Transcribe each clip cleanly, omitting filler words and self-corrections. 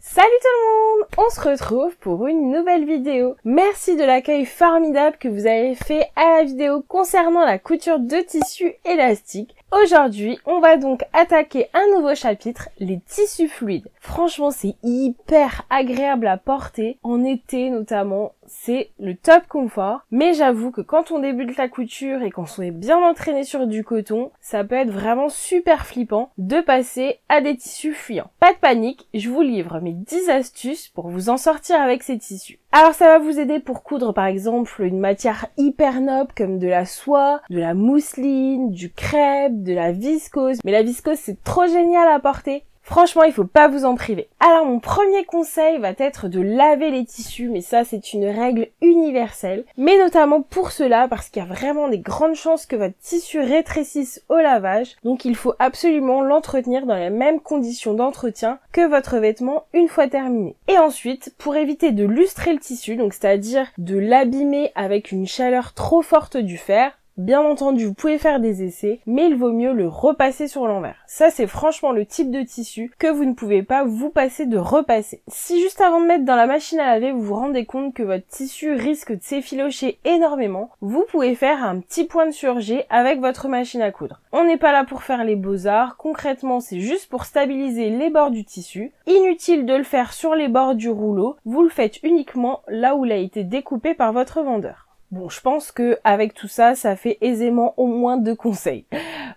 Salut tout le monde! On se retrouve pour une nouvelle vidéo. Merci de l'accueil formidable que vous avez fait à la vidéo concernant la couture de tissu élastique. Aujourd'hui, on va donc attaquer un nouveau chapitre, les tissus fluides. Franchement, c'est hyper agréable à porter, en été notamment, c'est le top confort. Mais j'avoue que quand on débute la couture et qu'on est bien entraîné sur du coton, ça peut être vraiment super flippant de passer à des tissus fuyants. Pas de panique, je vous livre mes 10 astuces pour vous en sortir avec ces tissus. Alors ça va vous aider pour coudre par exemple une matière hyper noble comme de la soie, de la mousseline, du crêpe, de la viscose. Mais la viscose c'est trop génial à porter. Franchement, il faut pas vous en priver. Alors mon premier conseil va être de laver les tissus, mais ça c'est une règle universelle. Mais notamment pour cela, parce qu'il y a vraiment des grandes chances que votre tissu rétrécisse au lavage. Donc il faut absolument l'entretenir dans les mêmes conditions d'entretien que votre vêtement une fois terminé. Et ensuite, pour éviter de lustrer le tissu, donc c'est-à-dire de l'abîmer avec une chaleur trop forte du fer, bien entendu, vous pouvez faire des essais, mais il vaut mieux le repasser sur l'envers. Ça, c'est franchement le type de tissu que vous ne pouvez pas vous passer de repasser. Si juste avant de mettre dans la machine à laver, vous vous rendez compte que votre tissu risque de s'effilocher énormément, vous pouvez faire un petit point de surjet avec votre machine à coudre. On n'est pas là pour faire les beaux-arts, concrètement, c'est juste pour stabiliser les bords du tissu. Inutile de le faire sur les bords du rouleau, vous le faites uniquement là où il a été découpé par votre vendeur. Bon, je pense que avec tout ça, ça fait aisément au moins 2 conseils.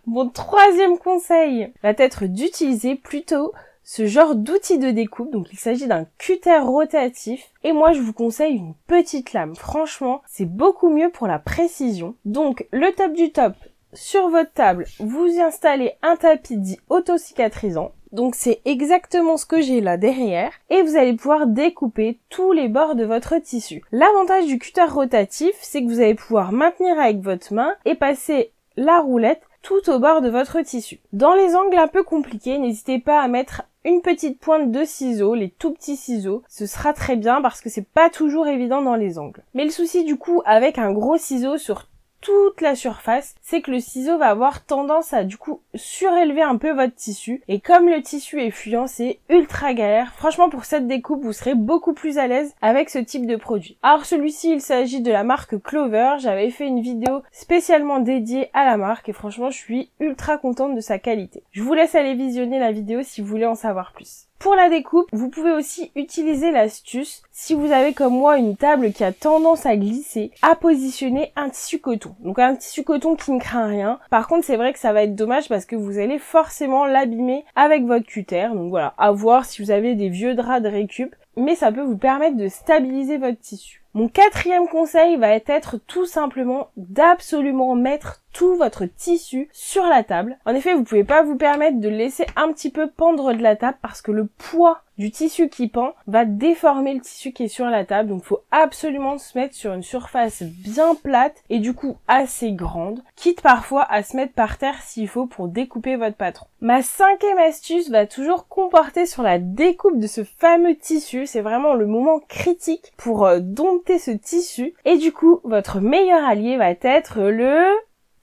Mon troisième conseil va être d'utiliser plutôt ce genre d'outil de découpe. Donc il s'agit d'un cutter rotatif. Et moi, je vous conseille une petite lame. Franchement, c'est beaucoup mieux pour la précision. Donc le top du top, sur votre table, vous y installez un tapis dit auto-cicatrisant. Donc c'est exactement ce que j'ai là derrière et vous allez pouvoir découper tous les bords de votre tissu. L'avantage du cutter rotatif, c'est que vous allez pouvoir maintenir avec votre main et passer la roulette tout au bord de votre tissu. Dans les angles un peu compliqués, n'hésitez pas à mettre une petite pointe de ciseaux, les tout petits ciseaux, ce sera très bien parce que c'est pas toujours évident dans les angles. Mais le souci du coup avec un gros ciseau sur toute la surface, c'est que le ciseau va avoir tendance à du coup surélever un peu votre tissu et comme le tissu est fuyant, c'est ultra galère. Franchement pour cette découpe, vous serez beaucoup plus à l'aise avec ce type de produit. Alors celui-ci, il s'agit de la marque Clover. J'avais fait une vidéo spécialement dédiée à la marque et franchement je suis ultra contente de sa qualité. Je vous laisse aller visionner la vidéo si vous voulez en savoir plus. Pour la découpe, vous pouvez aussi utiliser l'astuce, si vous avez comme moi une table qui a tendance à glisser, à positionner un tissu coton. Donc un tissu coton qui ne craint rien. Par contre, c'est vrai que ça va être dommage parce que vous allez forcément l'abîmer avec votre cutter. Donc voilà, à voir si vous avez des vieux draps de récup, mais ça peut vous permettre de stabiliser votre tissu. Mon quatrième conseil va être tout simplement d'absolument mettre tout votre tissu sur la table. En effet, vous pouvez pas vous permettre de laisser un petit peu pendre de la table parce que le poids du tissu qui pend va déformer le tissu qui est sur la table. Donc, il faut absolument se mettre sur une surface bien plate et du coup assez grande, quitte parfois à se mettre par terre s'il faut pour découper votre patron. Ma cinquième astuce va toujours comporter sur la découpe de ce fameux tissu. C'est vraiment le moment critique pour dompter ce tissu. Et du coup, votre meilleur allié va être le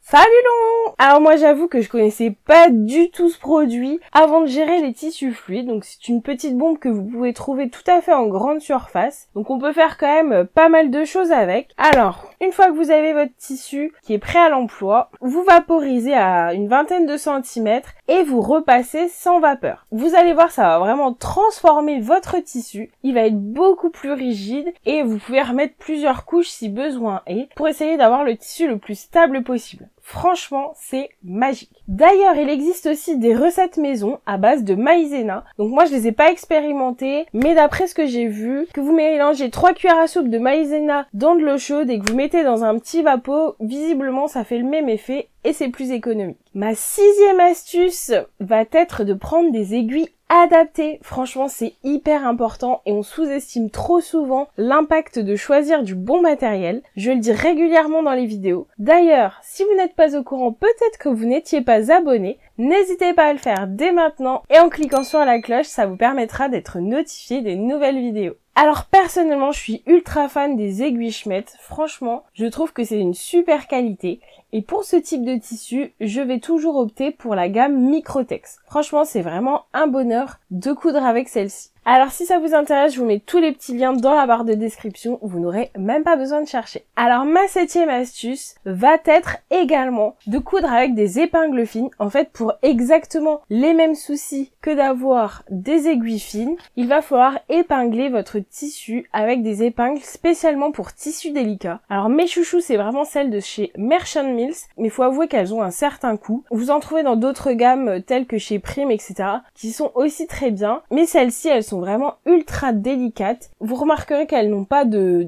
Fabulon! Alors moi j'avoue que je connaissais pas du tout ce produit avant de gérer les tissus fluides, donc c'est une petite bombe que vous pouvez trouver tout à fait en grande surface, donc on peut faire quand même pas mal de choses avec. Alors, une fois que vous avez votre tissu qui est prêt à l'emploi, vous vaporisez à une vingtaine de centimètres et vous repassez sans vapeur. Vous allez voir, ça va vraiment transformer votre tissu, il va être beaucoup plus rigide et vous pouvez remettre plusieurs couches si besoin est pour essayer d'avoir le tissu le plus stable possible. Franchement, c'est magique. D'ailleurs, il existe aussi des recettes maison à base de maïzena. Donc moi, je les ai pas expérimentées, mais d'après ce que j'ai vu, que vous mélangez 3 cuillères à soupe de maïzena dans de l'eau chaude et que vous mettez dans un petit vapeau, visiblement, ça fait le même effet et c'est plus économique. Ma sixième astuce va être de prendre des aiguilles adaptées. Franchement, c'est hyper important et on sous-estime trop souvent l'impact de choisir du bon matériel. Je le dis régulièrement dans les vidéos. D'ailleurs, si vous n'êtes pas au courant, peut-être que vous n'étiez pas abonné, n'hésitez pas à le faire dès maintenant et en cliquant sur la cloche, ça vous permettra d'être notifié des nouvelles vidéos. Alors personnellement, je suis ultra fan des aiguilles Schmidt. Franchement, je trouve que c'est une super qualité Et pour ce type de tissu, je vais toujours opter pour la gamme Microtex. Franchement, c'est vraiment un bonheur de coudre avec celle-ci. Alors si ça vous intéresse, je vous mets tous les petits liens dans la barre de description, vous n'aurez même pas besoin de chercher. Alors ma 7e astuce va être également de coudre avec des épingles fines. En fait, pour exactement les mêmes soucis que d'avoir des aiguilles fines, il va falloir épingler votre tissu avec des épingles spécialement pour tissus délicats. Alors mes chouchous, c'est vraiment celles de chez Merchant Mills, mais il faut avouer qu'elles ont un certain coût. Vous en trouvez dans d'autres gammes telles que chez Prime, etc., qui sont aussi très bien, mais celles-ci, elles sont vraiment ultra délicates. Vous remarquerez qu'elles n'ont pas de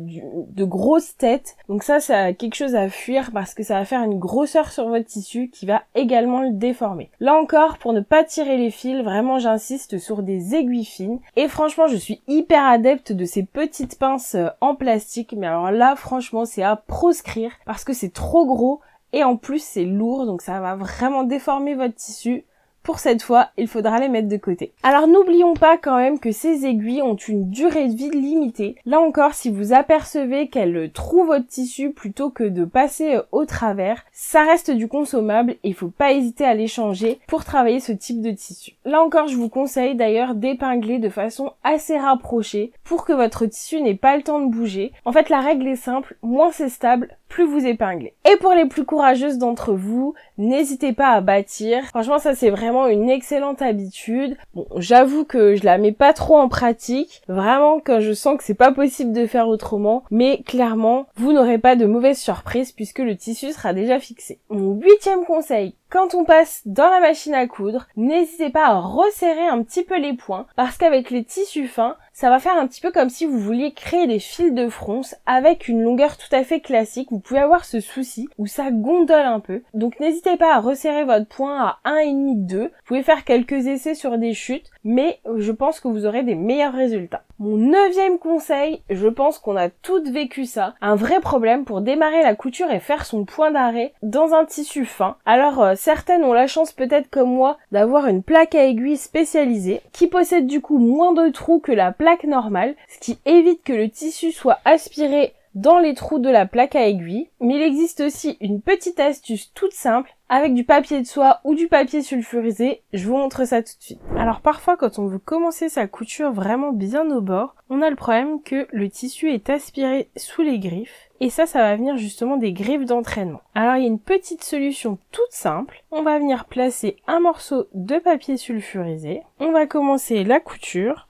grosses têtes, donc ça c'est quelque chose à fuir parce que ça va faire une grosseur sur votre tissu qui va également le déformer. Là encore, pour ne pas tirer les fils, vraiment j'insiste sur des aiguilles fines, et franchement je suis hyper adepte de ces petites pinces en plastique, mais alors là franchement c'est à proscrire parce que c'est trop gros et en plus c'est lourd, donc ça va vraiment déformer votre tissu. Pour cette fois, il faudra les mettre de côté. Alors n'oublions pas quand même que ces aiguilles ont une durée de vie limitée. Là encore, si vous apercevez qu'elles trouent votre tissu plutôt que de passer au travers, ça reste du consommable et il faut pas hésiter à les changer pour travailler ce type de tissu. Là encore, je vous conseille d'ailleurs d'épingler de façon assez rapprochée pour que votre tissu n'ait pas le temps de bouger. En fait, la règle est simple, moins c'est stable, plus vous épinglez. Et pour les plus courageuses d'entre vous, n'hésitez pas à bâtir. Franchement, ça c'est vraiment une excellente habitude. Bon, j'avoue que je la mets pas trop en pratique, vraiment quand je sens que c'est pas possible de faire autrement, mais clairement, vous n'aurez pas de mauvaise surprise puisque le tissu sera déjà fixé. Mon 8e conseil, quand on passe dans la machine à coudre, n'hésitez pas à resserrer un petit peu les points parce qu'avec les tissus fins, ça va faire un petit peu comme si vous vouliez créer des fils de fronce avec une longueur tout à fait classique. Vous pouvez avoir ce souci où ça gondole un peu. Donc n'hésitez pas à resserrer votre point à 1,5-2. Vous pouvez faire quelques essais sur des chutes, mais je pense que vous aurez des meilleurs résultats. Mon 9e conseil, je pense qu'on a toutes vécu ça, un vrai problème pour démarrer la couture et faire son point d'arrêt dans un tissu fin. Alors certaines ont la chance peut-être comme moi d'avoir une plaque à aiguille spécialisée qui possède du coup moins de trous que la plaque normale, ce qui évite que le tissu soit aspiré dans les trous de la plaque à aiguille. Mais il existe aussi une petite astuce toute simple avec du papier de soie ou du papier sulfurisé. Je vous montre ça tout de suite. Alors parfois quand on veut commencer sa couture vraiment bien au bord, on a le problème que le tissu est aspiré sous les griffes. Et ça va venir justement des griffes d'entraînement. Alors il y a une petite solution toute simple. On va venir placer un morceau de papier sulfurisé. On va commencer la couture.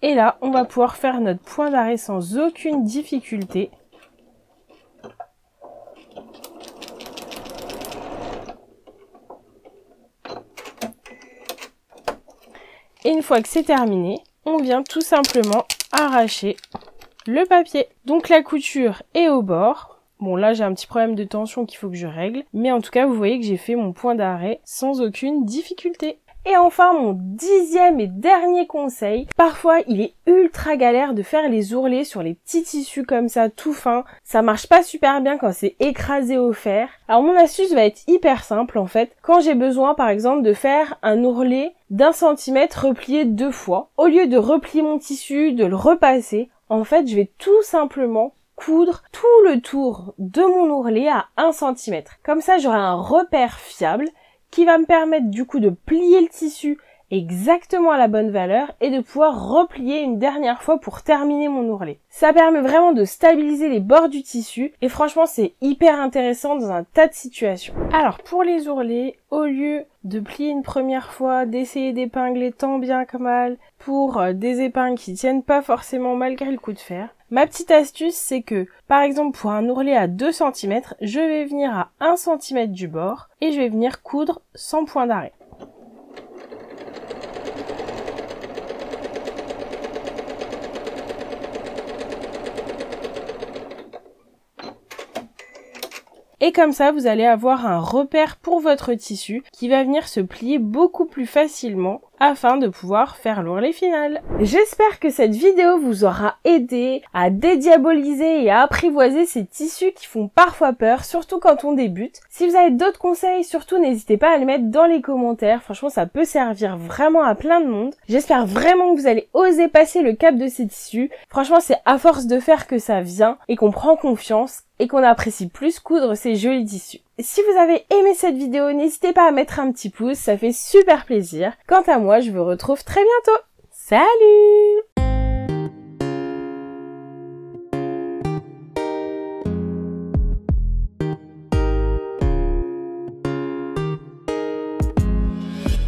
Et là, on va pouvoir faire notre point d'arrêt sans aucune difficulté. Et une fois que c'est terminé, on vient tout simplement arracher le papier. Donc la couture est au bord. Bon là j'ai un petit problème de tension qu'il faut que je règle. Mais en tout cas vous voyez que j'ai fait mon point d'arrêt sans aucune difficulté. Et enfin mon 10e et dernier conseil, parfois il est ultra galère de faire les ourlets sur les petits tissus comme ça tout fins, ça marche pas super bien quand c'est écrasé au fer. Alors mon astuce va être hyper simple en fait, quand j'ai besoin par exemple de faire un ourlet d'1 centimètre replié 2 fois, au lieu de replier mon tissu, de le repasser, en fait je vais tout simplement coudre tout le tour de mon ourlet à 1 cm. Comme ça j'aurai un repère fiable qui va me permettre du coup de plier le tissu exactement à la bonne valeur et de pouvoir replier une dernière fois pour terminer mon ourlet. Ça permet vraiment de stabiliser les bords du tissu et franchement c'est hyper intéressant dans un tas de situations. Alors pour les ourlets, au lieu de plier une première fois, d'essayer d'épingler tant bien que mal pour des épingles qui tiennent pas forcément malgré le coup de fer, ma petite astuce c'est que par exemple pour un ourlet à 2 cm, je vais venir à 1 cm du bord et je vais venir coudre sans point d'arrêt. Et comme ça, vous allez avoir un repère pour votre tissu qui va venir se plier beaucoup plus facilement afin de pouvoir faire l'ourlet final. J'espère que cette vidéo vous aura aidé à dédiaboliser et à apprivoiser ces tissus qui font parfois peur, surtout quand on débute. Si vous avez d'autres conseils, surtout n'hésitez pas à les mettre dans les commentaires. Franchement, ça peut servir vraiment à plein de monde. J'espère vraiment que vous allez oser passer le cap de ces tissus. Franchement, c'est à force de faire que ça vient et qu'on prend confiance et qu'on apprécie plus coudre ces jolis tissus. Si vous avez aimé cette vidéo, n'hésitez pas à mettre un petit pouce, ça fait super plaisir. Quant à moi, je vous retrouve très bientôt. Salut!